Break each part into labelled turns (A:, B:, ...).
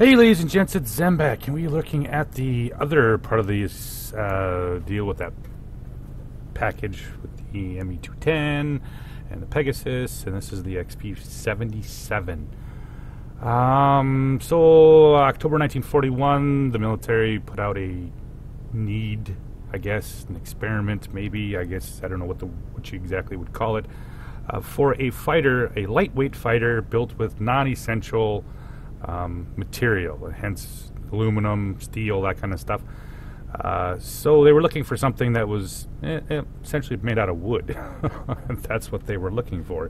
A: Hey ladies and gents, it's Zembak, and we're looking at the other part of this deal with that package with the ME210 and the Pegasus, and this is the XP-77. So October 1941, the military put out a need, I guess, an experiment, maybe, I guess, I don't know what you exactly would call it, for a fighter, a lightweight fighter built with non-essential material, hence aluminum, steel, that kind of stuff. So they were looking for something that was essentially made out of wood. That's what they were looking for.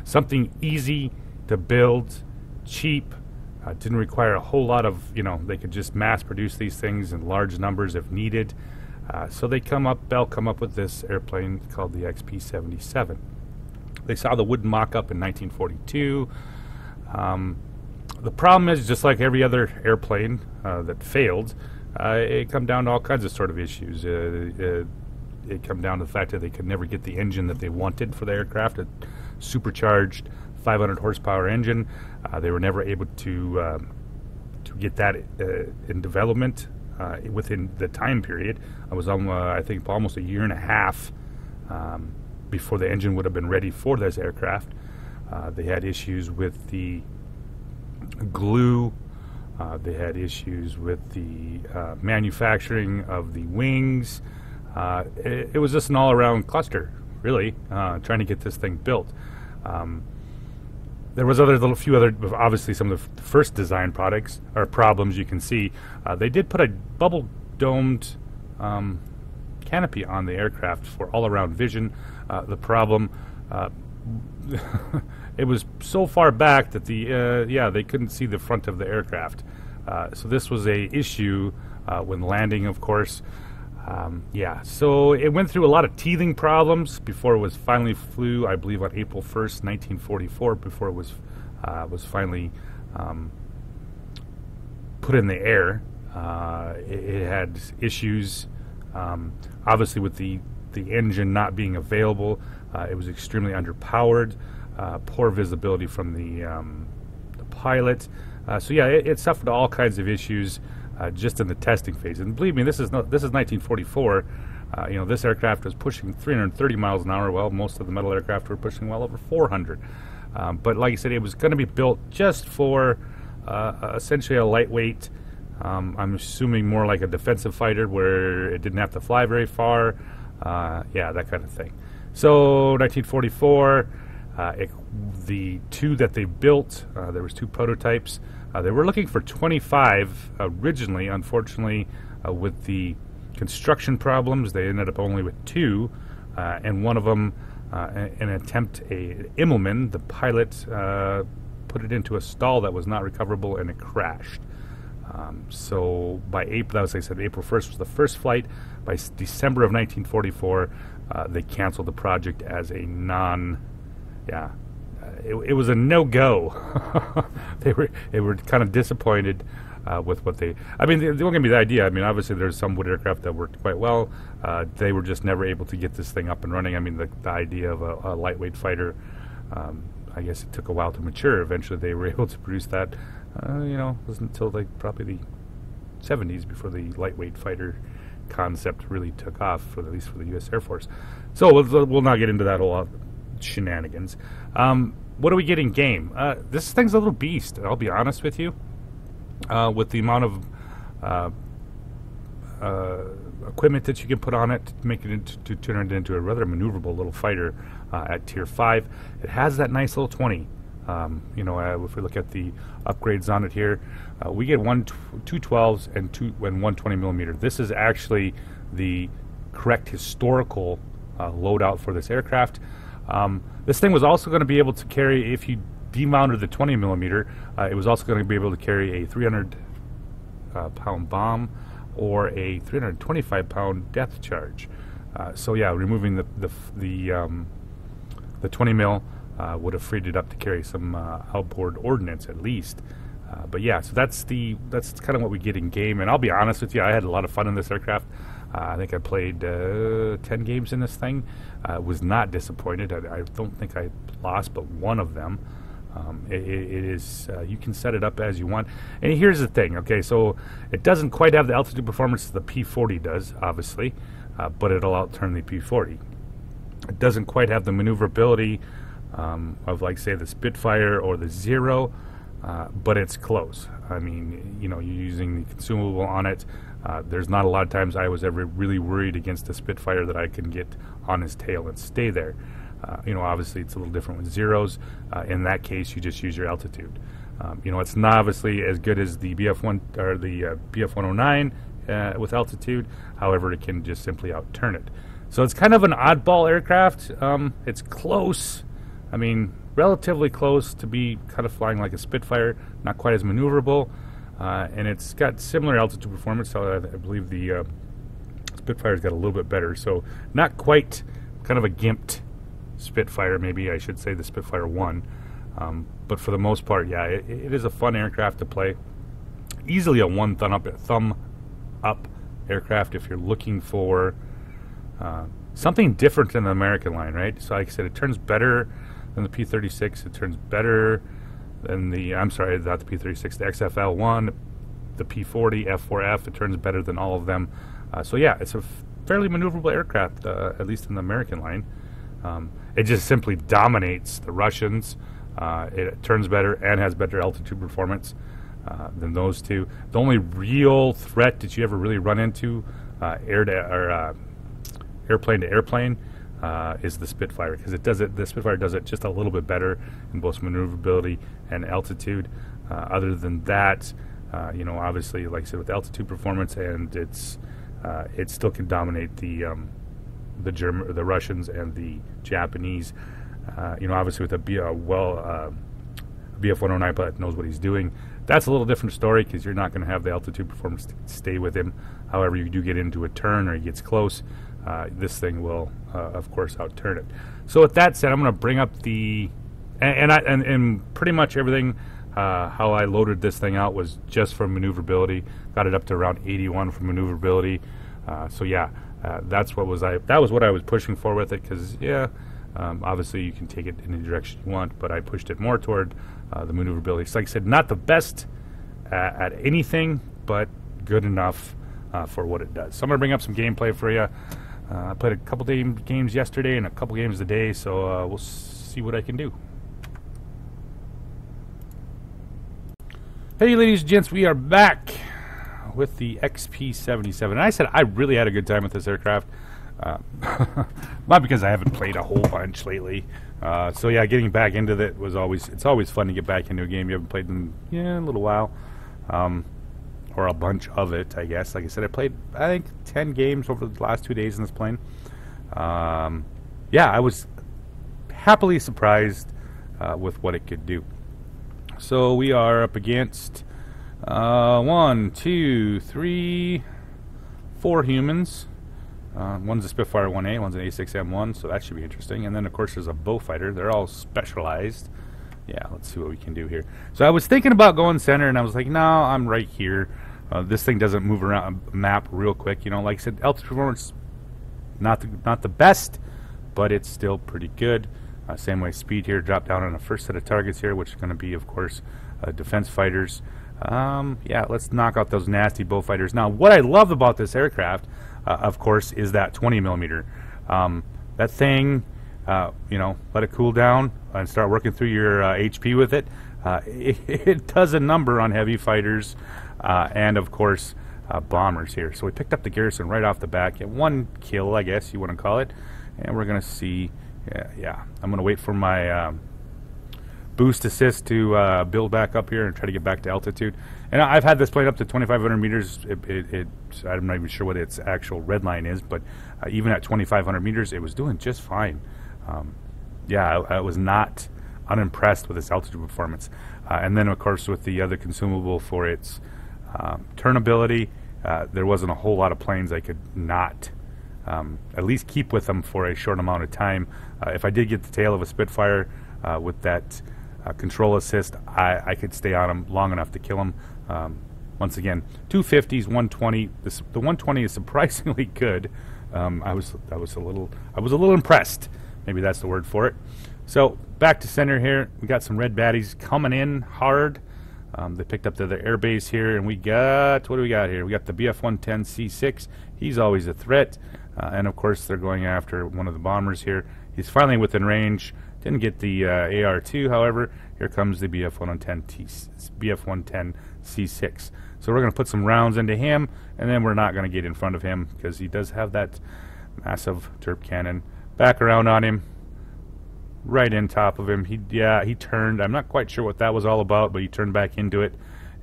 A: Something easy to build, cheap, didn't require a whole lot of, they could just mass produce these things in large numbers if needed. So Bell come up with this airplane called the XP-77. They saw the wooden mock-up in 1942. The problem is, just like every other airplane that failed, it come down to all kinds of sort of issues. It come down to the fact that they could never get the engine that they wanted for the aircraft, a supercharged 500 horsepower engine. They were never able to get that in development within the time period. It was I think almost a year and a half before the engine would have been ready for this aircraft. They had issues with the glue. They had issues with the manufacturing of the wings. It was just an all-around cluster, really, trying to get this thing built. There was obviously some of the first design products or problems you can see. They did put a bubble-domed canopy on the aircraft for all-around vision. The problem, it was so far back that they couldn't see the front of the aircraft. So this was a issue when landing, of course. So it went through a lot of teething problems before it was finally flew, I believe, on April 1st, 1944, before it was finally put in the air. It had issues, obviously, with the engine not being available. It was extremely underpowered. Poor visibility from the pilot. It suffered all kinds of issues just in the testing phase. And believe me, this is 1944. This aircraft was pushing 330 miles an hour. Well, most of the metal aircraft were pushing well over 400. But like I said, it was going to be built just for essentially a lightweight. I'm assuming more like a defensive fighter where it didn't have to fly very far. That kind of thing. So 1944. The two that they built, there was two prototypes. They were looking for 25 originally. Unfortunately, with the construction problems, they ended up only with two, and one of them, an attempt, Immelman, the pilot, put it into a stall that was not recoverable, and it crashed. So by April 1st was the first flight. By December of 1944, they canceled the project as a it was a no-go. They were kind of disappointed with what they don't give me the idea. Obviously there's some wood aircraft that worked quite well. They were just never able to get this thing up and running. The idea of a lightweight fighter, I guess it took a while to mature. Eventually they were able to produce that. It wasn't until probably the 70s before the lightweight fighter concept really took off, at least for the U.S. Air Force. So we'll not get into that whole shenanigans. What do we get in game? This thing's a little beast, I'll be honest with you. With the amount of equipment that you can put on it to make it to turn it into a rather maneuverable little fighter at Tier 5. It has that nice little 20. If we look at the upgrades on it here, we get two 12s and 120 millimeter. This is actually the correct historical loadout for this aircraft. This thing was also going to be able to carry, if you demounted the 20 millimeter, it was also going to be able to carry a 300 pound bomb or a 325 pound depth charge. Removing the 20 mil would have freed it up to carry some outboard ordnance at least. So that's kind of what we get in game. And I'll be honest with you, I had a lot of fun in this aircraft. I think I played 10 games in this thing. Was not disappointed. I don't think I lost but one of them. It is, you can set it up as you want. And here's the thing, okay, so it doesn't quite have the altitude performance the P40 does, obviously, but it'll outturn the P40. It doesn't quite have the maneuverability of, like, say, the Spitfire or the Zero, but it's close. I mean, you know, you're using the consumable on it. There's not a lot of times I was ever really worried against the Spitfire that I can get on his tail and stay there. You know, obviously it's a little different with Zeros. In that case, you just use your altitude. You know, it's not obviously as good as the BF1 or the BF-109 with altitude. However, it can just simply outturn it. So it's kind of an oddball aircraft. It's close. I mean, relatively close to be kind of flying like a Spitfire. Not quite as maneuverable. And it's got similar altitude performance. So I believe the Spitfire's got a little bit better. So not quite kind of a gimped Spitfire, maybe I should say the Spitfire 1. But for the most part, yeah, it is a fun aircraft to play. Easily a thumb up aircraft if you're looking for something different than the American line, right? So like I said, it turns better than the P-36. It turns better than the, I'm sorry, not the P-36, the XFL-1, the P-40, F-4F. It turns better than all of them. So yeah, it's a fairly maneuverable aircraft, at least in the American line. It just simply dominates the Russians. It turns better and has better altitude performance than those two. The only real threat that you ever really run into, airplane to airplane, is the Spitfire, because the Spitfire does it just a little bit better in both maneuverability and altitude. Other than that, you know, obviously, like I said, with altitude performance, and it still can dominate the Russians and the Japanese. You know, obviously with a BF-109 pilot knows what he's doing. That's a little different story, because you're not going to have the altitude performance to stay with him. However, you do get into a turn or he gets close, this thing will, of course, outturn it. So with that said, I'm going to bring up the and pretty much everything. How I loaded this thing out was just for maneuverability. Got it up to around 81 for maneuverability. So yeah. That was what I was pushing for with it, because obviously you can take it in any direction you want, but I pushed it more toward the maneuverability. So like I said, not the best at anything, but good enough for what it does. So I'm going to bring up some gameplay for you. I played a couple games yesterday and a couple games today, so we'll see what I can do. Hey ladies and gents, we are back with the XP-77. And I said I really had a good time with this aircraft. Not because I haven't played a whole bunch lately. So yeah, getting back into it was it's always fun to get back into a game you haven't played in a little while. Or a bunch of it, I guess. Like I said, I played, I think, 10 games over the last 2 days in this plane. Yeah, I was happily surprised with what it could do. So we are up against 1, 2, 3, 4 humans. One's a Spitfire 1A, one's an A6M1, so that should be interesting. And then, of course, there's a Beaufighter. They're all specialized. Yeah, let's see what we can do here. So I was thinking about going center, and I was like, no, I'm right here. This thing doesn't move around a map real quick. You know, like I said, altitude performance, not the best, but it's still pretty good. Same way, speed here, drop down on the first set of targets here, which is going to be, of course, defense fighters. Yeah, let's knock out those nasty Beaufighters. Now, what I love about this aircraft, of course, is that 20 millimeter. That thing, you know, let it cool down and start working through your HP with it. It does a number on heavy fighters and, of course, bombers here. So we picked up the Garrison right off the bat. Get one kill, I guess you want to call it. And we're going to see, yeah, I'm going to wait for my boost assist to build back up here and try to get back to altitude. And I've had this plane up to 2,500 meters. I'm not even sure what its actual red line is, but even at 2,500 meters, it was doing just fine. Yeah, I was not unimpressed with its altitude performance. And then, of course, with the other consumable for its turnability, there wasn't a whole lot of planes I could not at least keep with them for a short amount of time. If I did get the tail of a Spitfire with that control assist, I could stay on them long enough to kill them. Once again, 250s, 120. The 120 is surprisingly good. I was a little impressed. Maybe that's the word for it. So back to center here. We got some red baddies coming in hard. They picked up the air base here, and we got, what do we got here? We got the BF-110C6. He's always a threat. And of course they're going after one of the bombers here. He's finally within range. Didn't get the AR-2, however. Here comes the BF-110C6. So we're going to put some rounds into him, and then we're not going to get in front of him because he does have that massive derp cannon. Back around on him. Right in top of him. He turned. I'm not quite sure what that was all about, but he turned back into it,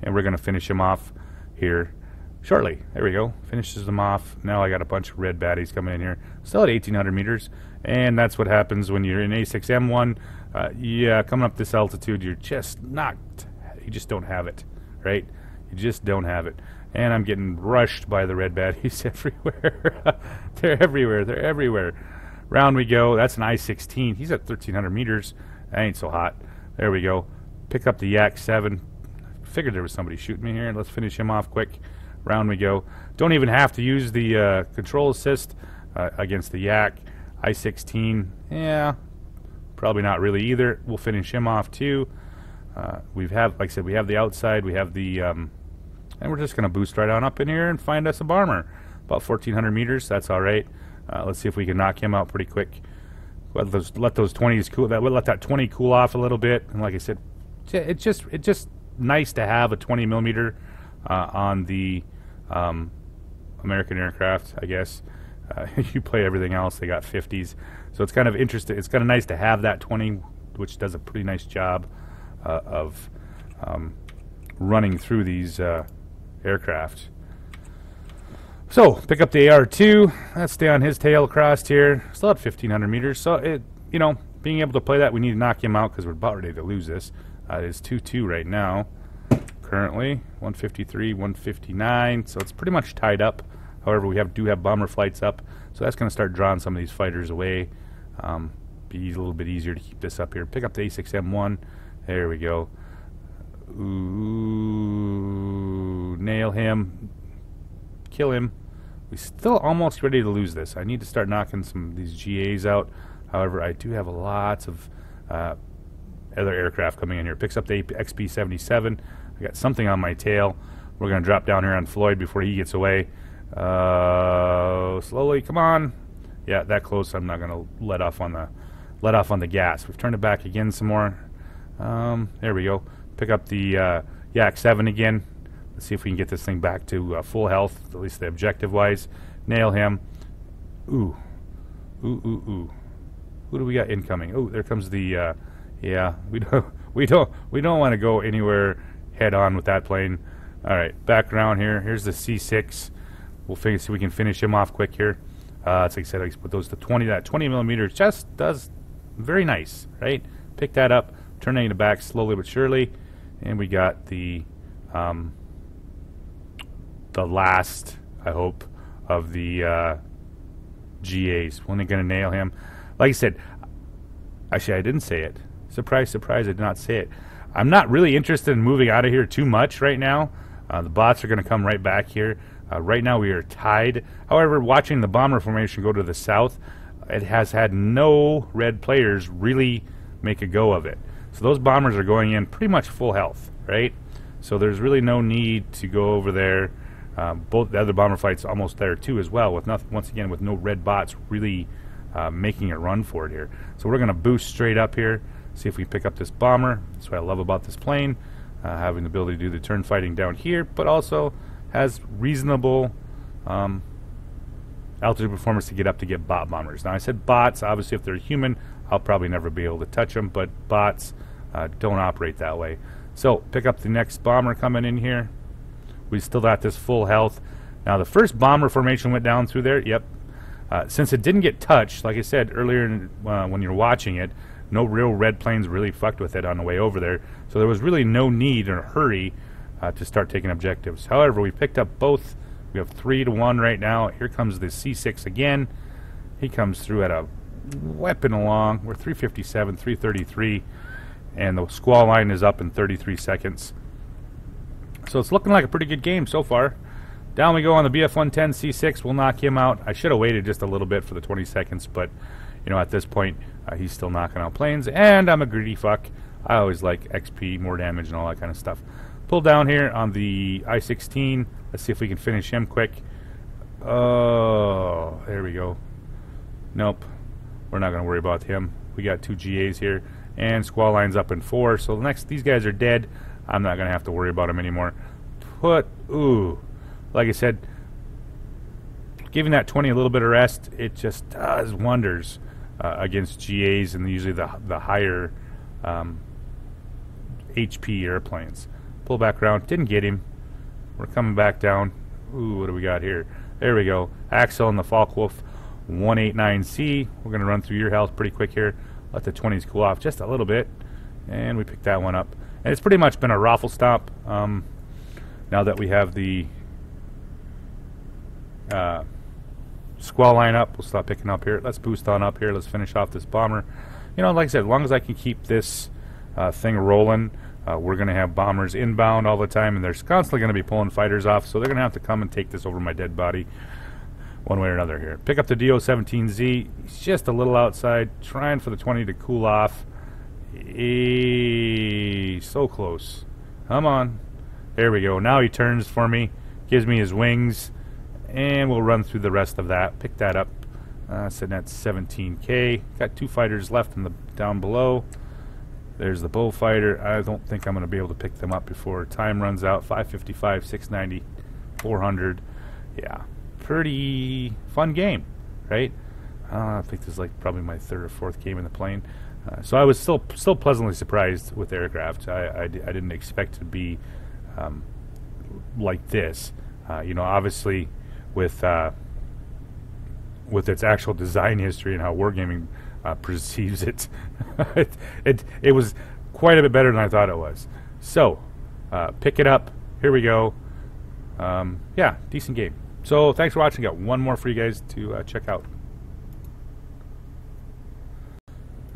A: and we're going to finish him off here shortly. There we go. Finishes them off. Now I got a bunch of red baddies coming in here. Still at 1,800 meters, and that's what happens when you're in A6M1. Coming up this altitude, you're just not. You just don't have it, right? You just don't have it. And I'm getting rushed by the red baddies everywhere. They're everywhere. They're everywhere. Round we go. That's an I-16. He's at 1,300 meters. That ain't so hot. There we go. Pick up the Yak-7. Figured there was somebody shooting me here. Let's finish him off quick. Round we go. Don't even have to use the control assist against the Yak. I-16. Yeah, probably not really either. We'll finish him off too. Like I said, we have the outside. We have the, and we're just going to boost right on up in here and find us a bomber. About 1,400 meters. That's all right. Let's see if we can knock him out pretty quick. Let those 20s cool. Let that 20 cool off a little bit. And like I said, it's just nice to have a 20 millimeter on the American aircraft. I guess you play everything else. They got 50s, so it's kind of interesting. It's kind of nice to have that 20, which does a pretty nice job of running through these aircraft. So, pick up the AR-2. Let's stay on his tail across here. Still at 1,500 meters. So, being able to play that, we need to knock him out because we're about ready to lose this. It is 2-2 right now, currently. 153, 159. So, it's pretty much tied up. However, we do have bomber flights up. So, that's going to start drawing some of these fighters away. Be a little bit easier to keep this up here. Pick up the A6M1. There we go. Ooh, nail him. Kill him. We're still almost ready to lose this. I need to start knocking some of these GAs out. However, I do have lots of other aircraft coming in here. Picks up the XP-77. I got something on my tail. We're going to drop down here on Floyd before he gets away. Slowly, come on. Yeah, that close. I'm not going to let off on the gas. We've turned it back again some more. There we go. Pick up the Yak-7 again. Let's see if we can get this thing back to full health, at least the objective-wise. Nail him. Ooh. Ooh, ooh, ooh. Who do we got incoming? Oh, there comes the, yeah, we don't want to go anywhere head-on with that plane. All right, back around here. Here's the C6. We'll see if we can finish him off quick here. It's like I said, put those to 20. That 20 millimeter just does very nice, right? Pick that up, turning it back slowly but surely, and we got the last, I hope, of the GAs. When they're going to nail him. Like I said, actually I didn't say it. Surprise, surprise, I did not say it. I'm not really interested in moving out of here too much right now. The bots are going to come right back here. Right now we are tied. However, watching the bomber formation go to the south, it has had no red players really make a go of it. So those bombers are going in pretty much full health, right? So there's really no need to go over there. Both the other bomber flights almost there too as well, with nothing, once again with no red bots really making a run for it here. So we're going to boost straight up here, see if we pick up this bomber. That's what I love about this plane, having the ability to do the turn fighting down here, but also has reasonable altitude performance to get up to get bot bombers. Now I said bots, obviously if they're human, I'll probably never be able to touch them, but bots don't operate that way. So pick up the next bomber coming in here. We still got this full health. Now the first bomber formation went down through there. Yep. Since it didn't get touched, like I said earlier when you're watching it, no real red planes really fucked with it on the way over there. So there was really no need or hurry to start taking objectives. However, we picked up both. We have 3-1 right now. Here comes the C6 again. He comes through at a weapon along. We're 357, 333. And the squall line is up in 33 seconds. So it's looking like a pretty good game so far. Down we go on the BF-110C6. We'll knock him out. I should have waited just a little bit for the 20 seconds, but you know, at this point, he's still knocking out planes, and I'm a greedy fuck. I always like XP, more damage, and all that kind of stuff. Pull down here on the I-16. Let's see if we can finish him quick. Oh, there we go. Nope. We're not going to worry about him. We got 2 GAs here, and squall lines up in 4. So these guys are dead. I'm not going to have to worry about them anymore. Like I said, giving that 20 a little bit of rest, it just does wonders against GAs and usually the higher HP airplanes. Pull back around. Didn't get him. We're coming back down. Ooh, what do we got here? There we go. Axel and the Focke-Wulf 189C. We're going to run through your health pretty quick here. Let the 20s cool off just a little bit. And we picked that one up. And it's pretty much been a raffle stomp. Now that we have the squall line up, we'll stop picking up here. Let's boost on up here. Let's finish off this bomber. You know, like I said, as long as I can keep this thing rolling, we're going to have bombers inbound all the time, and they're constantly going to be pulling fighters off, so they're going to have to come and take this over my dead body one way or another here. Pick up the DO-17Z. He's just a little outside, trying for the 20 to cool off. So close. Come on. There we go. Now he turns for me, gives me his wings, and we'll run through the rest of that. Pick that up. Sitting at 17K. Got 2 fighters left in the down below. There's the bullfighter. I don't think I'm going to be able to pick them up before time runs out. 555, 690, 400. Yeah, pretty fun game, right? I think this is like probably my 3rd or 4th game in the plane. So I was still pleasantly surprised with the aircraft. I didn't expect it to be like this. You know, obviously with its actual design history and how wargaming perceives it, it was quite a bit better than I thought it was. So, pick it up. Here we go. Yeah, decent game. So, thanks for watching. Got one more for you guys to check out.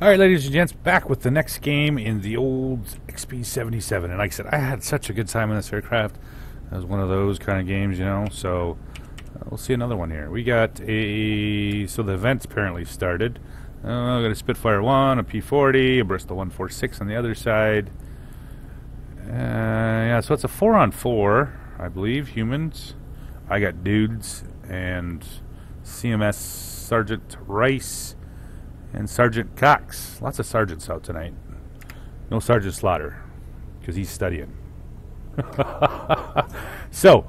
A: Alright, ladies and gents, back with the next game in the old XP-77. And like I said, I had such a good time in this aircraft. It was one of those kind of games, you know. So, we'll see another one here. We got a... So, the event's apparently started. We got a Spitfire 1, a P-40, a Bristol 146 on the other side. Yeah, so it's a 4-on-4, I believe, humans. I got dudes and CMS Sergeant Rice and Sergeant Cox. Lots of sergeants out tonight. No Sergeant Slaughter, because he's studying. So,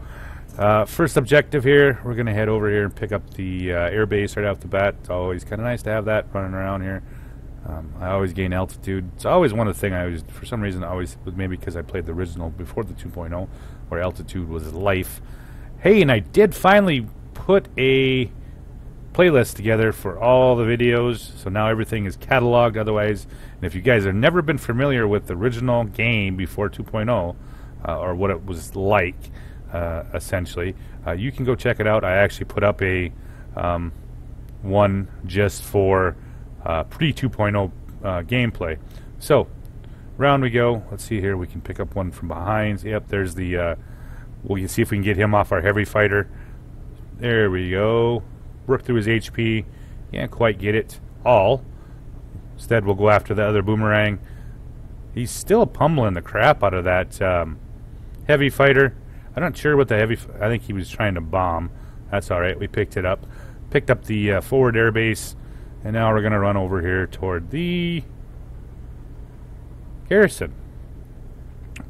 A: first objective here, we're going to head over here and pick up the air base right off the bat. It's always kind of nice to have that running around here. I always gain altitude. It's always one of the things I always, for some reason, maybe because I played the original before the 2.0, where altitude was life. Hey, and I did finally put a playlist together for all the videos, so now everything is cataloged. Otherwise, and if you guys have never been familiar with the original game before 2.0, or what it was like, essentially, you can go check it out. I actually put up a one just for pre 2.0 gameplay. So round we go. Let's see here. We can pick up one from behind. Yep, there's the. We can see if we can get him off our heavy fighter. There we go. Work through his HP. Can't quite get it all. Instead, we'll go after the other boomerang. He's still pummeling the crap out of that heavy fighter. I'm not sure what the heavy... I think he was trying to bomb. That's alright. We picked it up. Picked up the forward airbase. And now we're going to run over here toward the garrison.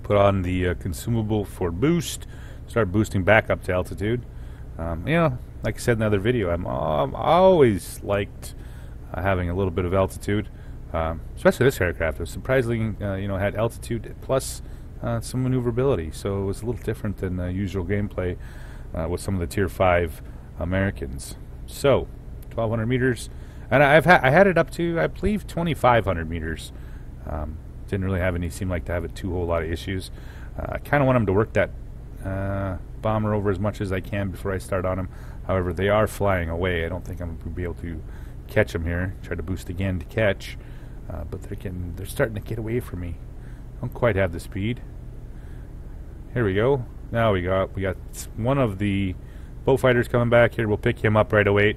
A: Put on the consumable for boost. Start boosting back up to altitude. You know, like I said in the other video, I always liked having a little bit of altitude. Especially this aircraft. It was surprisingly, you know, had altitude plus some maneuverability. So it was a little different than the usual gameplay with some of the Tier 5 Americans. So, 1,200 meters. And I had it up to, I believe, 2,500 meters. Didn't really have any, seem like to have a whole lot of issues. I kind of want them to work that bomber over as much as I can before I start on them. However, they are flying away. I don't think I'm going to be able to catch them here. Try to boost again to catch. But they're starting to get away from me. Don't quite have the speed. Here we go. Now we got one of the boat fighters coming back here. We'll pick him up right away.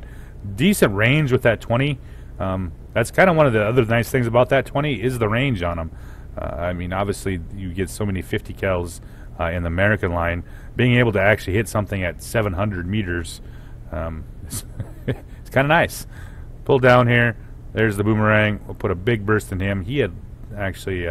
A: Decent range with that 20. That's kind of one of the other nice things about that 20 is the range on them. I mean, obviously, you get so many 50 cals in the American line. Being able to actually hit something at 700 meters it's kind of nice. Pull down here. There's the boomerang. We'll put a big burst in him. He had actually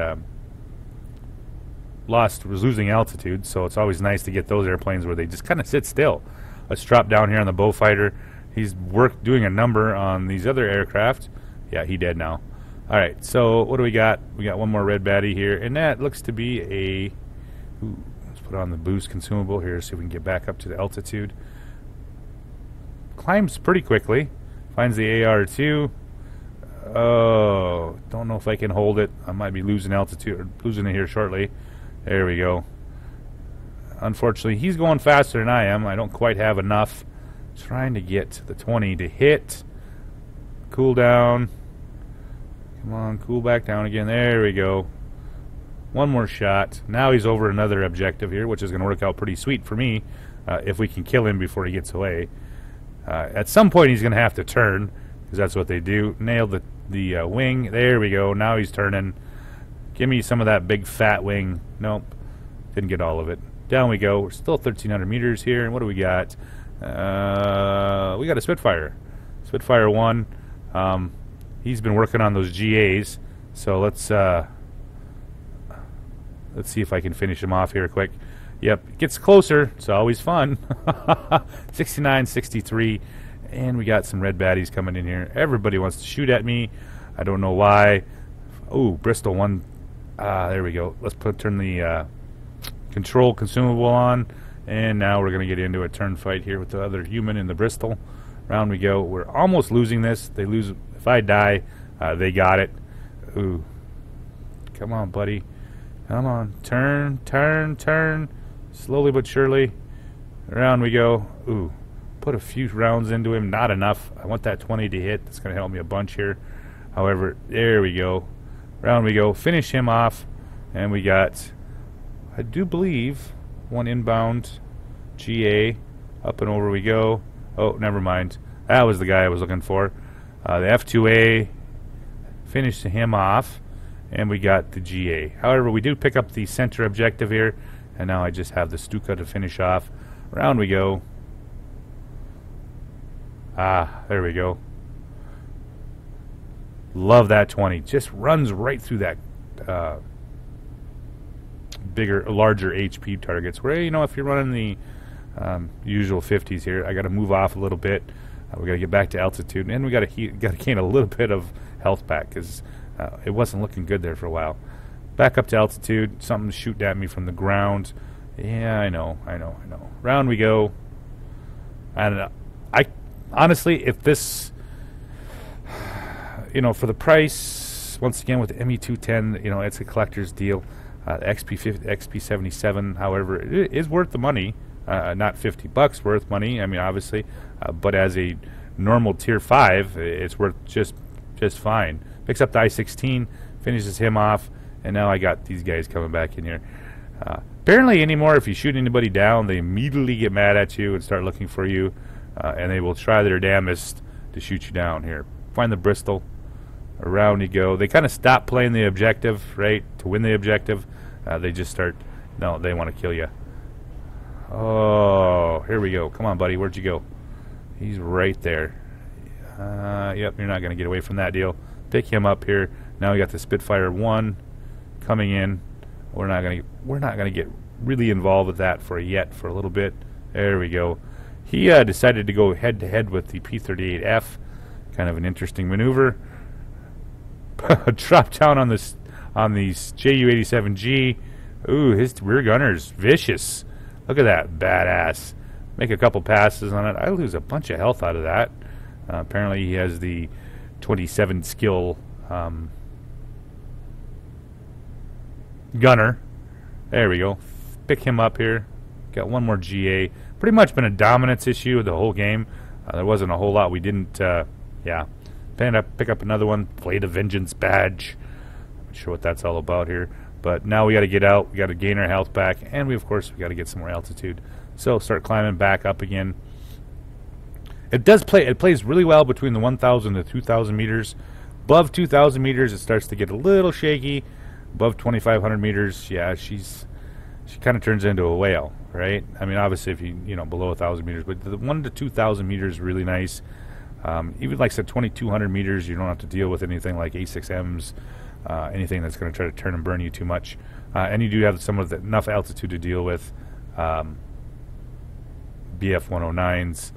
A: was losing altitude, so it's always nice to get those airplanes where they just kind of sit still. Let's drop down here on the Beaufighter. He's doing a number on these other aircraft. Yeah, he dead now. All right, so what do we got? We got one more red baddie here, and that looks to be a... Ooh, let's put on the boost consumable here, see if we can get back up to the altitude. Climbs pretty quickly. Finds the AR-2. Oh, don't know if I can hold it. I might be losing altitude, or losing it here shortly. There we go. Unfortunately, he's going faster than I am. I don't quite have enough. Trying to get the 20 to hit. Cool down. Come on, cool back down again. There we go. One more shot. Now he's over another objective here, which is going to work out pretty sweet for me if we can kill him before he gets away. At some point, he's going to have to turn, because that's what they do. Nailed the wing. There we go. Now he's turning. Give me some of that big fat wing. Nope. Didn't get all of it. Down we go. We're still 1,300 meters here. And what do we got? We got a Spitfire. Spitfire 1. He's been working on those GAs. So let's see if I can finish him off here quick. Yep, it gets closer. It's always fun. 69, 63. And we got some red baddies coming in here. Everybody wants to shoot at me. I don't know why. Oh, Bristol 1. There we go. Let's turn the control consumable on. And now we're going to get into a turn fight here with the other human in the Bristol. Round we go. We're almost losing this. They lose. If I die, they got it. Ooh. Come on, buddy. Come on. Turn, turn, turn. Slowly but surely. Around we go. Ooh. Put a few rounds into him. Not enough. I want that 20 to hit. That's going to help me a bunch here. However, there we go. Round we go. Finish him off. And we got, I do believe, one inbound GA. Up and over we go. Oh, never mind. That was the guy I was looking for. The F2A. Finished him off. And we got the GA. However, we do pick up the center objective here. And now I just have the Stuka to finish off. Round we go. There we go. Love that 20. Just runs right through that larger HP targets. Where, you know, if you're running the usual 50s here, I got to move off a little bit. We got to get back to altitude, and we got to gain a little bit of health back because it wasn't looking good there for a while. Back up to altitude. Something shooting at me from the ground. Yeah, I know. Round we go. And I honestly, if this, you know, for the price, once again with the ME210, you know, it's a collector's deal. XP-77, however, it is worth the money. Not $50 worth money. I mean, obviously, but as a normal tier 5, it's worth just fine. Picks up the I-16, finishes him off, and now I got these guys coming back in here. Apparently, anymore, if you shoot anybody down, they immediately get mad at you and start looking for you, and they will try their damnedest to shoot you down. Here, find the Bristol. Around you go. They kind of stop playing the objective, right, to win the objective. They just start, no, they want to kill you. Oh, here we go. Come on, buddy. Where'd you go? He's right there. Yep, you're not going to get away from that deal. Pick him up here. Now we got the Spitfire 1 coming in. We're not going to get really involved with that for a little bit. There we go. He decided to go head to head with the P-38F. Kind of an interesting maneuver. Drop down on these JU-87G. Ooh, his rear gunner's vicious. Look at that, badass. Make a couple passes on it. I lose a bunch of health out of that. Apparently he has the 27 skill gunner. There we go. Pick him up here. Got one more GA. Pretty much been a dominance issue the whole game. There wasn't a whole lot we didn't, yeah. Pick up another one. Blade of Vengeance badge. Not sure what that's all about here. But now we got to get out. We got to gain our health back. And we, of course, we got to get some more altitude. So start climbing back up again. It plays really well between the 1,000 to 2,000 meters. Above 2,000 meters, it starts to get a little shaky. Above 2,500 meters, yeah, she kind of turns into a whale, right? I mean, obviously, if you know below 1,000 meters, but the 1 to 2,000 meters is really nice. Even like I said, 2,200 meters, you don't have to deal with anything like A6Ms, anything that's going to try to turn and burn you too much. And you do have some of enough altitude to deal with BF-109s,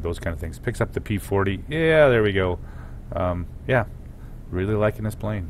A: those kind of things. Picks up the P-40. Yeah, there we go. Yeah, really liking this plane.